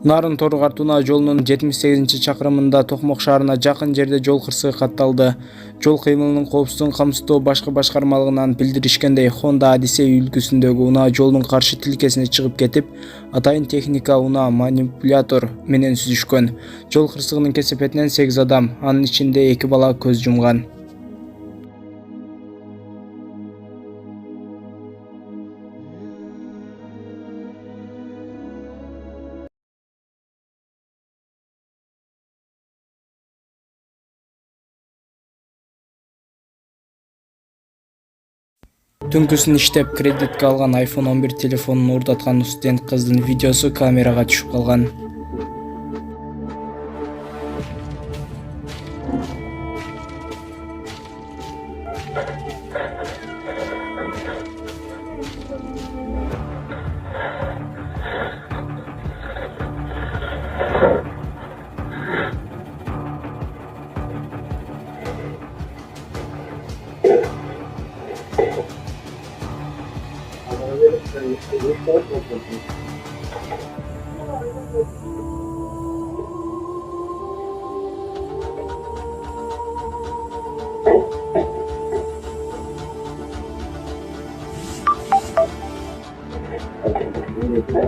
Нарын Тору-Картунаа жолунун 78-чакырымында Токмок шаарына жакын жерде жол кырсыгы катталды. Жол кыймылынын коопсуздугун камсыздоо башкы башкармалыгынан билдиришкендей, Honda Odyssey үлгүсүндөгү унаа жолдун каршы тилкесине чыгып кетип, атайын техника унаа манипулятор менен сүзүшкөн. Жол кырсыгынын кесепетинен 8 адам, анын ичинде 2 бала көз жумган. Түнкүсүн иштеп кредитке алган iPhone 11 телефонун уурдаткан студент кыздын видеосу камерага түшүп калган.